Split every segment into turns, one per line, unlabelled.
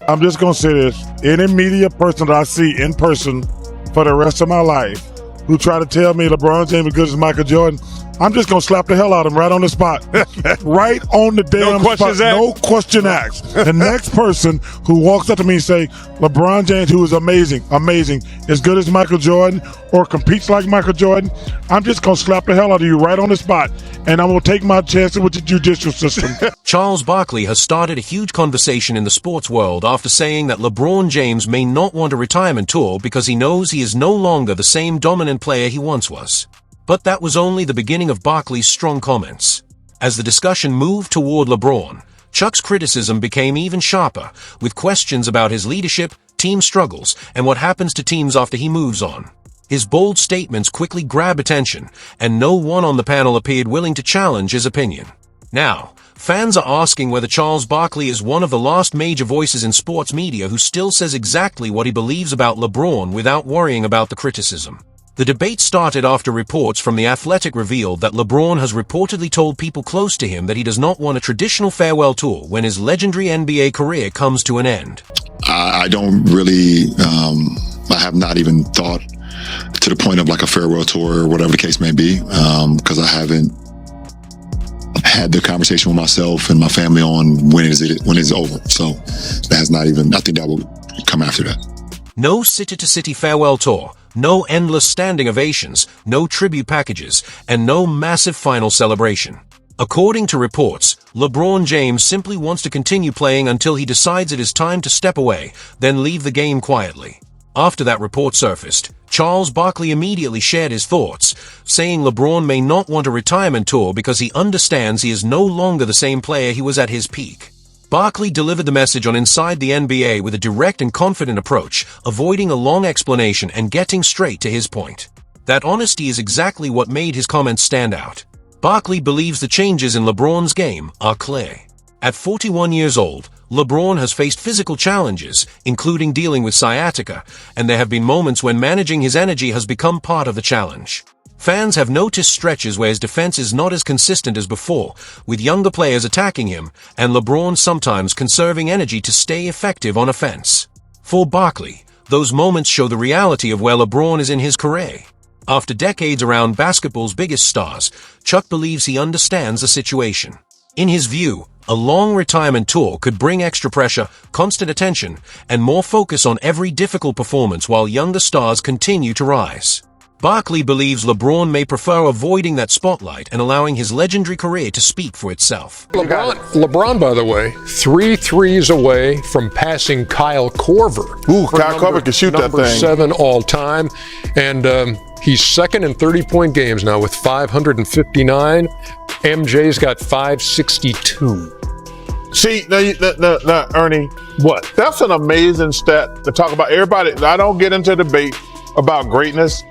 I'm just going to say this. Any media person that I see in person for the rest of my life who try to tell me LeBron James is good as Michael Jordan, I'm just going to slap the hell out of him right on the spot. Right on the damn spot. No question asked. The next person who walks up to me and say, LeBron James, who is amazing, as good as Michael Jordan or competes like Michael Jordan, I'm just going to slap the hell out of you right on the spot. And I'm going to take my chances with the judicial system.
Charles Barkley has started a huge conversation in the sports world after saying that LeBron James may not want a retirement tour because he knows he is no longer the same dominant player he once was. But that was only the beginning of Barkley's strong comments. As the discussion moved toward LeBron, Chuck's criticism became even sharper, with questions about his leadership, team struggles, and what happens to teams after he moves on. His bold statements quickly grab attention, and no one on the panel appeared willing to challenge his opinion. Now, fans are asking whether Charles Barkley is one of the last major voices in sports media who still says exactly what he believes about LeBron without worrying about the criticism. The debate started after reports from The Athletic revealed that LeBron has reportedly told people close to him that he does not want a traditional farewell tour when his legendary NBA career comes to an end.
I don't really, I have not even thought to the point of like a farewell tour or whatever the case may be, because I haven't had the conversation with myself and my family on when it's over. So that has not even, I think that will come after that.
No city-to-city farewell tour, no endless standing ovations, no tribute packages, and no massive final celebration. According to reports, LeBron James simply wants to continue playing until he decides it is time to step away, then leave the game quietly. After that report surfaced, Charles Barkley immediately shared his thoughts, saying LeBron may not want a retirement tour because he understands he is no longer the same player he was at his peak. Barkley delivered the message on Inside the NBA with a direct and confident approach, avoiding a long explanation and getting straight to his point. That honesty is exactly what made his comments stand out. Barkley believes the changes in LeBron's game are clear. At 41 years old, LeBron has faced physical challenges, including dealing with sciatica, and there have been moments when managing his energy has become part of the challenge. Fans have noticed stretches where his defense is not as consistent as before, with younger players attacking him, and LeBron sometimes conserving energy to stay effective on offense. For Barkley, those moments show the reality of where LeBron is in his career. After decades around basketball's biggest stars, Chuck believes he understands the situation. In his view, a long retirement tour could bring extra pressure, constant attention, and more focus on every difficult performance while younger stars continue to rise. Barkley believes LeBron may prefer avoiding that spotlight and allowing his legendary career to speak for itself.
LeBron, by the way, 3 threes away from passing Kyle Korver.
Ooh, Kyle Korver can shoot that thing.
Number 7 all time. And he's second in 30-point games now with 559. MJ's got 562.
See, now, Ernie,
What?
that's an amazing stat to talk about. Everybody, I don't get into a debate about greatness.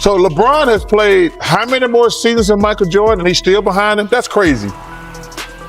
So LeBron has played how many more seasons than Michael Jordan and he's still behind him? That's crazy.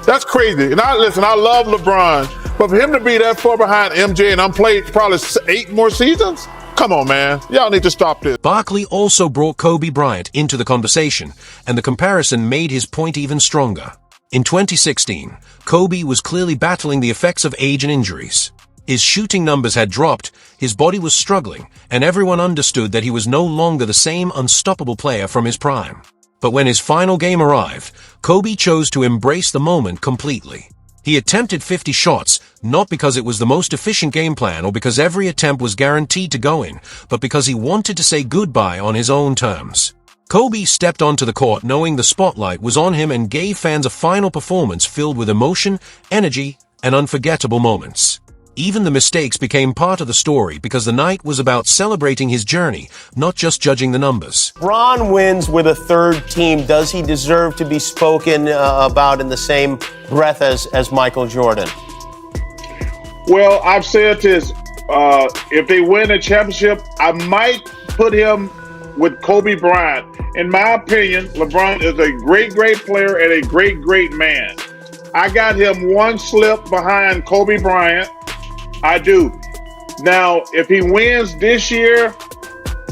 That's crazy. And I love LeBron, but for him to be that far behind MJ and I'm played probably 8 more seasons? Come on, man. Y'all need to stop this.
Barkley also brought Kobe Bryant into the conversation, and the comparison made his point even stronger. In 2016, Kobe was clearly battling the effects of age and injuries. His shooting numbers had dropped, his body was struggling, and everyone understood that he was no longer the same unstoppable player from his prime. But when his final game arrived, Kobe chose to embrace the moment completely. He attempted 50 shots, not because it was the most efficient game plan or because every attempt was guaranteed to go in, but because he wanted to say goodbye on his own terms. Kobe stepped onto the court knowing the spotlight was on him and gave fans a final performance filled with emotion, energy, and unforgettable moments. Even the mistakes became part of the story because the night was about celebrating his journey, not just judging the numbers.
LeBron wins with a third team. Does he deserve to be spoken about in the same breath as Michael Jordan?
Well, I've said this. If they win a championship, I might put him with Kobe Bryant. In my opinion, LeBron is a great player and a great man. I got him one slip behind Kobe Bryant. I do. Now, if he wins this year,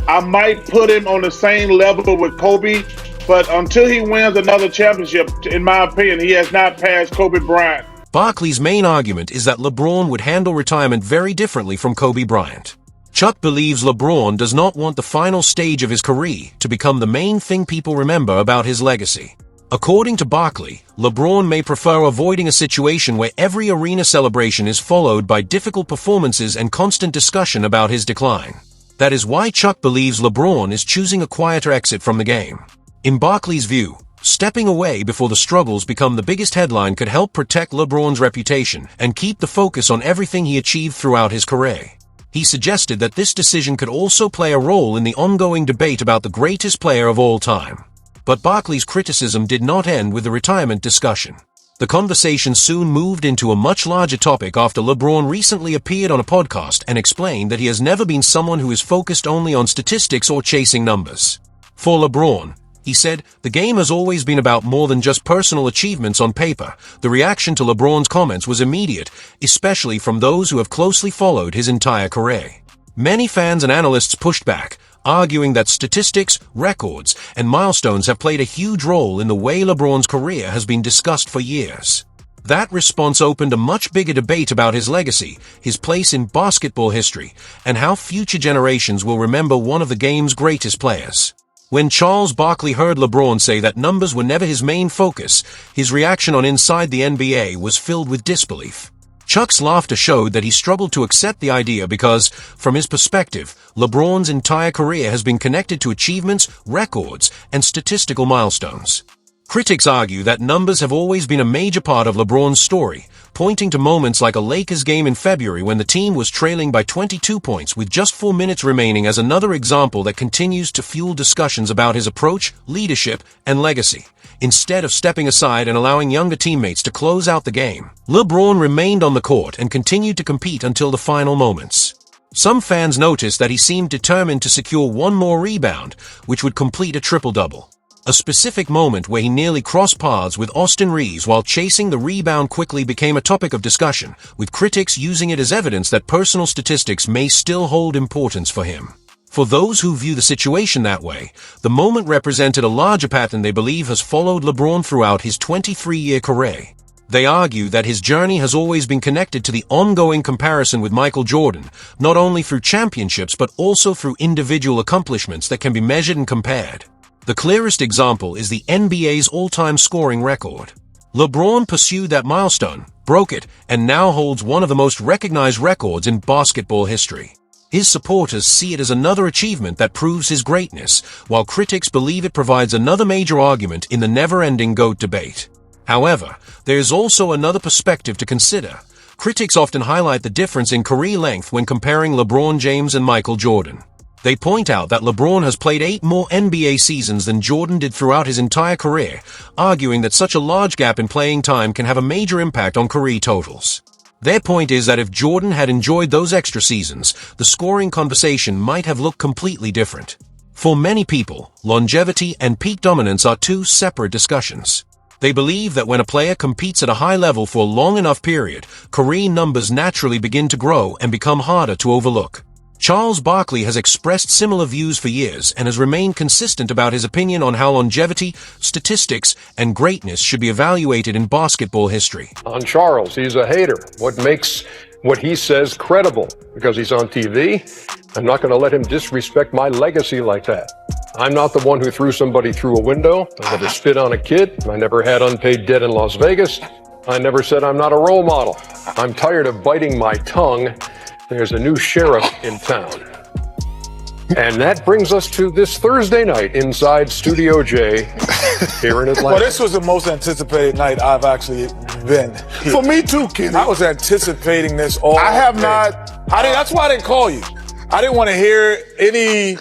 I might put him on the same level with Kobe. But until he wins another championship, in my opinion, he has not passed Kobe Bryant
Barkley's main argument is that LeBron would handle retirement very differently from Kobe Bryant. Chuck believes LeBron does not want the final stage of his career to become the main thing people remember about his legacy. According to Barkley, LeBron may prefer avoiding a situation where every arena celebration is followed by difficult performances and constant discussion about his decline. That is why Chuck believes LeBron is choosing a quieter exit from the game. In Barkley's view, stepping away before the struggles become the biggest headline could help protect LeBron's reputation and keep the focus on everything he achieved throughout his career. He suggested that this decision could also play a role in the ongoing debate about the greatest player of all time. But Barkley's criticism did not end with the retirement discussion. The conversation soon moved into a much larger topic after LeBron recently appeared on a podcast and explained that he has never been someone who is focused only on statistics or chasing numbers. For LeBron, he said, the game has always been about more than just personal achievements on paper. The reaction to LeBron's comments was immediate, especially from those who have closely followed his entire career. Many fans and analysts pushed back, arguing that statistics, records, and milestones have played a huge role in the way LeBron's career has been discussed for years. That response opened a much bigger debate about his legacy, his place in basketball history, and how future generations will remember one of the game's greatest players. When Charles Barkley heard LeBron say that numbers were never his main focus, his reaction on Inside the NBA was filled with disbelief. Chuck's laughter showed that he struggled to accept the idea because, from his perspective, LeBron's entire career has been connected to achievements, records, and statistical milestones. Critics argue that numbers have always been a major part of LeBron's story, pointing to moments like a Lakers game in February when the team was trailing by 22 points with just 4 minutes remaining as another example that continues to fuel discussions about his approach, leadership, and legacy. Instead of stepping aside and allowing younger teammates to close out the game, LeBron remained on the court and continued to compete until the final moments. Some fans noticed that he seemed determined to secure one more rebound, which would complete a triple-double. A specific moment where he nearly crossed paths with Austin Reeves while chasing the rebound quickly became a topic of discussion, with critics using it as evidence that personal statistics may still hold importance for him. For those who view the situation that way, the moment represented a larger pattern they believe has followed LeBron throughout his 23-year career. They argue that his journey has always been connected to the ongoing comparison with Michael Jordan, not only through championships but also through individual accomplishments that can be measured and compared. The clearest example is the NBA's all-time scoring record. LeBron pursued that milestone, broke it, and now holds one of the most recognized records in basketball history. His supporters see it as another achievement that proves his greatness, while critics believe it provides another major argument in the never-ending GOAT debate. However, there is also another perspective to consider. Critics often highlight the difference in career length when comparing LeBron James and Michael Jordan. They point out that LeBron has played 8 more NBA seasons than Jordan did throughout his entire career, arguing that such a large gap in playing time can have a major impact on career totals. Their point is that if Jordan had enjoyed those extra seasons, the scoring conversation might have looked completely different. For many people, longevity and peak dominance are two separate discussions. They believe that when a player competes at a high level for a long enough period, career numbers naturally begin to grow and become harder to overlook. Charles Barkley has expressed similar views for years and has remained consistent about his opinion on how longevity, statistics, and greatness should be evaluated in basketball history.
On Charles, he's a hater. What makes what he says credible? Because he's on TV? I'm not going to let him disrespect my legacy like that. I'm not the one who threw somebody through a window. I never spit on a kid. I never had unpaid debt in Las Vegas. I never said I'm not a role model. I'm tired of biting my tongue. There's a new sheriff in town. And that brings us to this Thursday night inside Studio J here in Atlanta.
Well, this was the most anticipated night I've actually been here.
For me too, Kenny.
I was anticipating this all
I have
day.
not.
That's why I didn't call you. I didn't want to hear any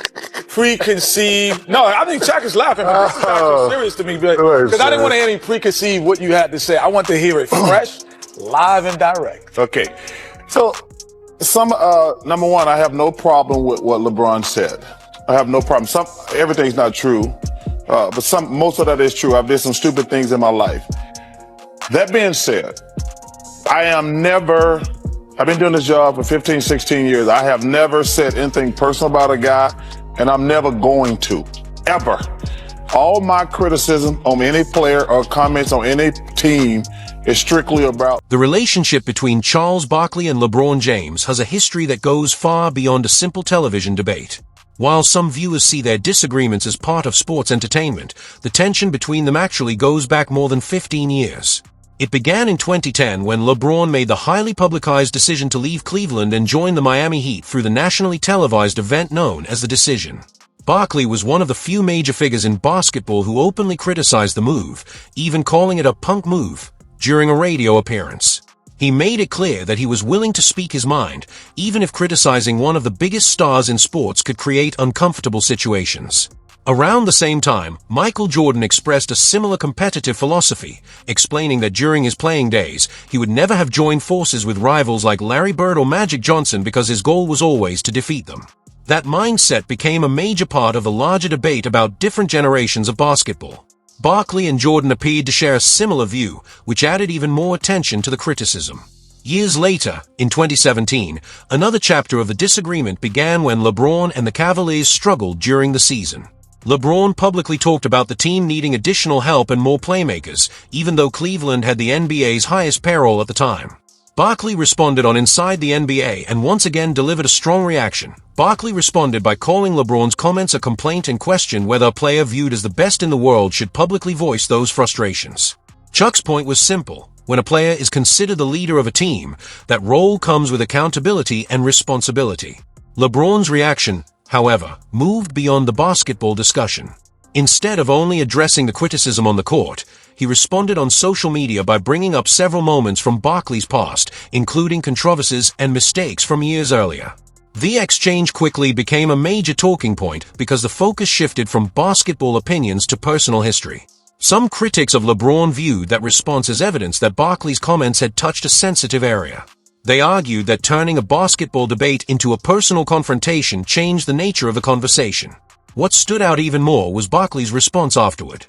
preconceived. No, I think Chuck is laughing. But this is actually serious to me because I didn't want to hear any preconceived what you had to say. I want to hear it fresh, live, and direct.
Okay. So, number one, I have no problem with what LeBron said. I have no problem. Everything's not true, but most of that is true. I've did some stupid things in my life. That being said, I've been doing this job for 15, 16 years. I have never said anything personal about a guy, and I'm never going to, ever. All my criticism on any player or comments on any team It's strictly about
The relationship between Charles Barkley and LeBron James has a history that goes far beyond a simple television debate. While some viewers see their disagreements as part of sports entertainment, the tension between them actually goes back more than 15 years. It began in 2010 when LeBron made the highly publicized decision to leave Cleveland and join the Miami Heat through the nationally televised event known as The Decision. Barkley was one of the few major figures in basketball who openly criticized the move, even calling it a punk move, during a radio appearance. He made it clear that he was willing to speak his mind, even if criticizing one of the biggest stars in sports could create uncomfortable situations. Around the same time, Michael Jordan expressed a similar competitive philosophy, explaining that during his playing days, he would never have joined forces with rivals like Larry Bird or Magic Johnson because his goal was always to defeat them. That mindset became a major part of the larger debate about different generations of basketball. Barkley and Jordan appeared to share a similar view, which added even more attention to the criticism. Years later, in 2017, another chapter of the disagreement began when LeBron and the Cavaliers struggled during the season. LeBron publicly talked about the team needing additional help and more playmakers, even though Cleveland had the NBA's highest payroll at the time. Barkley responded on Inside the NBA and once again delivered a strong reaction. Barkley responded by calling LeBron's comments a complaint and questioned whether a player viewed as the best in the world should publicly voice those frustrations. Chuck's point was simple. When a player is considered the leader of a team, that role comes with accountability and responsibility. LeBron's reaction, however, moved beyond the basketball discussion. Instead of only addressing the criticism on the court, he responded on social media by bringing up several moments from Barkley's past, including controversies and mistakes from years earlier. The exchange quickly became a major talking point because the focus shifted from basketball opinions to personal history. Some critics of LeBron viewed that response as evidence that Barkley's comments had touched a sensitive area. They argued that turning a basketball debate into a personal confrontation changed the nature of the conversation. What stood out even more was Barkley's response afterward.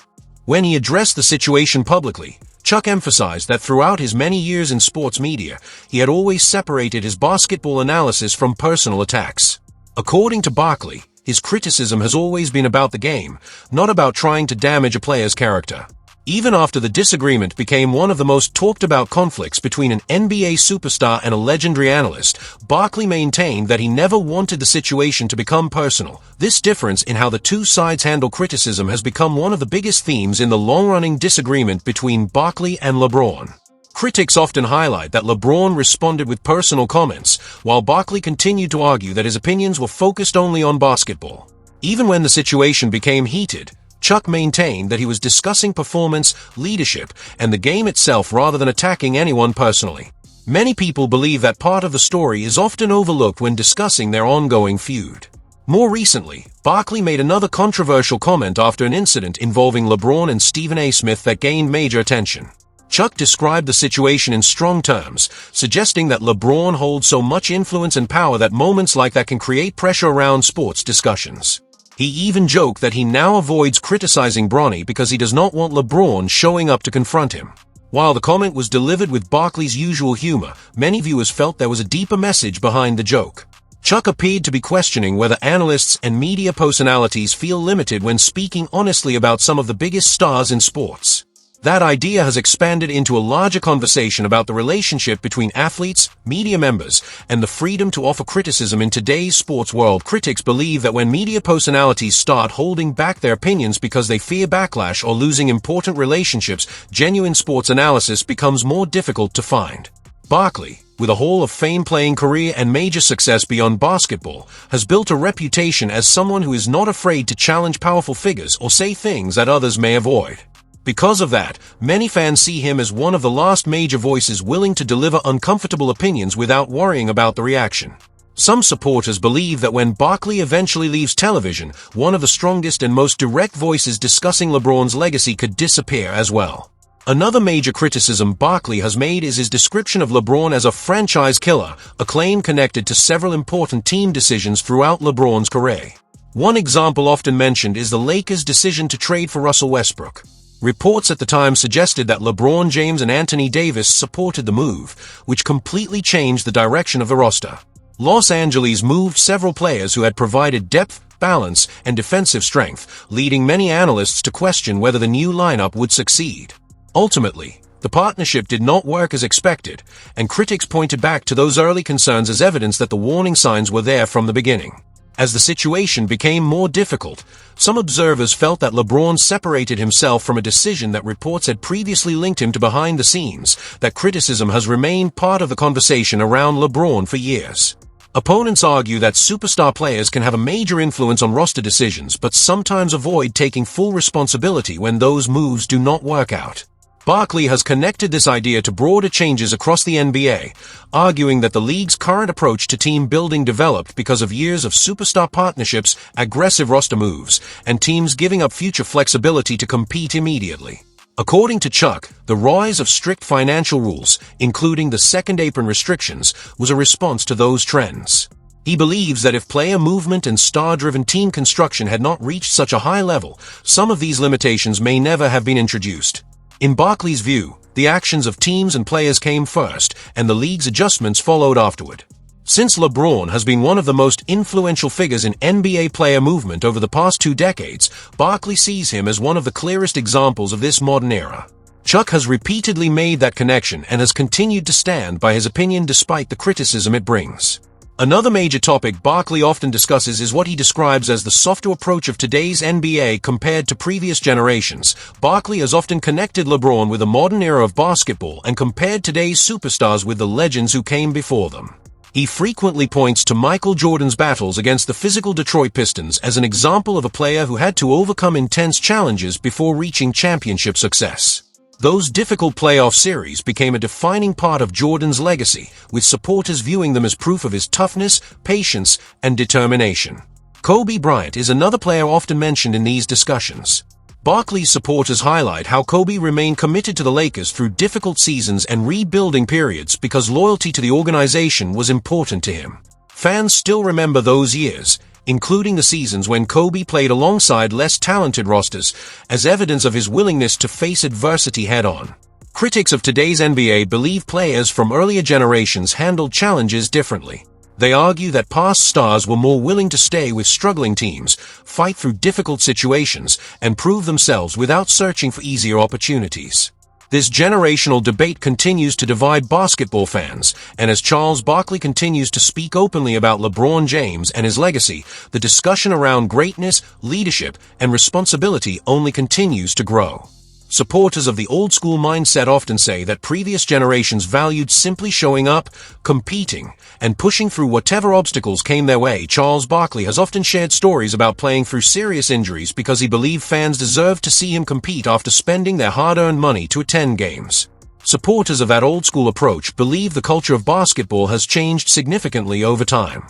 When he addressed the situation publicly, Chuck emphasized that throughout his many years in sports media, he had always separated his basketball analysis from personal attacks. According to Barkley, his criticism has always been about the game, not about trying to damage a player's character. Even after the disagreement became one of the most talked about conflicts between an NBA superstar and a legendary analyst, Barkley maintained that he never wanted the situation to become personal. This difference in how the two sides handle criticism has become one of the biggest themes in the long-running disagreement between Barkley and LeBron. Critics often highlight that LeBron responded with personal comments, while Barkley continued to argue that his opinions were focused only on basketball. Even when the situation became heated, Chuck maintained that he was discussing performance, leadership, and the game itself rather than attacking anyone personally. Many people believe that part of the story is often overlooked when discussing their ongoing feud. More recently, Barkley made another controversial comment after an incident involving LeBron and Stephen A. Smith that gained major attention. Chuck described the situation in strong terms, suggesting that LeBron holds so much influence and power that moments like that can create pressure around sports discussions. He even joked that he now avoids criticizing Bronny because he does not want LeBron showing up to confront him. While the comment was delivered with Barkley's usual humor, many viewers felt there was a deeper message behind the joke. Chuck appeared to be questioning whether analysts and media personalities feel limited when speaking honestly about some of the biggest stars in sports. That idea has expanded into a larger conversation about the relationship between athletes, media members, and the freedom to offer criticism in today's sports world. Critics believe that when media personalities start holding back their opinions because they fear backlash or losing important relationships, genuine sports analysis becomes more difficult to find. Barkley, with a Hall of Fame playing career and major success beyond basketball, has built a reputation as someone who is not afraid to challenge powerful figures or say things that others may avoid. Because of that, many fans see him as one of the last major voices willing to deliver uncomfortable opinions without worrying about the reaction. Some supporters believe that when Barkley eventually leaves television, one of the strongest and most direct voices discussing LeBron's legacy could disappear as well. Another major criticism Barkley has made is his description of LeBron as a franchise killer, a claim connected to several important team decisions throughout LeBron's career. One example often mentioned is the Lakers' decision to trade for Russell Westbrook. Reports at the time suggested that LeBron James and Anthony Davis supported the move, which completely changed the direction of the roster. Los Angeles moved several players who had provided depth, balance, and defensive strength, leading many analysts to question whether the new lineup would succeed. Ultimately, The partnership did not work as expected, and critics pointed back to those early concerns as evidence that the warning signs were there from the beginning. As the situation became more difficult, some observers felt that LeBron separated himself from a decision that reports had previously linked him to behind the scenes. That criticism has remained part of the conversation around LeBron for years. Opponents argue that superstar players can have a major influence on roster decisions but sometimes avoid taking full responsibility when those moves do not work out. Barkley has connected this idea to broader changes across the NBA, arguing that the league's current approach to team building developed because of years of superstar partnerships, aggressive roster moves, and teams giving up future flexibility to compete immediately. According to Chuck, the rise of strict financial rules, including the second apron restrictions, was a response to those trends. He believes that if player movement and star-driven team construction had not reached such a high level, some of these limitations may never have been introduced. In Barkley's view, the actions of teams and players came first, and the league's adjustments followed afterward. Since LeBron has been one of the most influential figures in NBA player movement over the past 2 decades, Barkley sees him as one of the clearest examples of this modern era. Chuck has repeatedly made that connection and has continued to stand by his opinion despite the criticism it brings. Another major topic Barkley often discusses is what he describes as the softer approach of today's NBA compared to previous generations. Barkley has often connected LeBron with the modern era of basketball and compared today's superstars with the legends who came before them. He frequently points to Michael Jordan's battles against the physical Detroit Pistons as an example of a player who had to overcome intense challenges before reaching championship success. Those difficult playoff series became a defining part of Jordan's legacy, with supporters viewing them as proof of his toughness, patience, and determination. Kobe Bryant is another player often mentioned in these discussions. Barkley's supporters highlight how Kobe remained committed to the Lakers through difficult seasons and rebuilding periods because loyalty to the organization was important to him. Fans still remember those years, including the seasons when Kobe played alongside less talented rosters, as evidence of his willingness to face adversity head-on. Critics of today's NBA believe players from earlier generations handled challenges differently. They argue that past stars were more willing to stay with struggling teams, fight through difficult situations, and prove themselves without searching for easier opportunities. This generational debate continues to divide basketball fans, and as Charles Barkley continues to speak openly about LeBron James and his legacy, the discussion around greatness, leadership, and responsibility only continues to grow. Supporters of the old-school mindset often say that previous generations valued simply showing up, competing, and pushing through whatever obstacles came their way. Charles Barkley has often shared stories about playing through serious injuries because he believed fans deserved to see him compete after spending their hard-earned money to attend games. Supporters of that old-school approach believe the culture of basketball has changed significantly over time.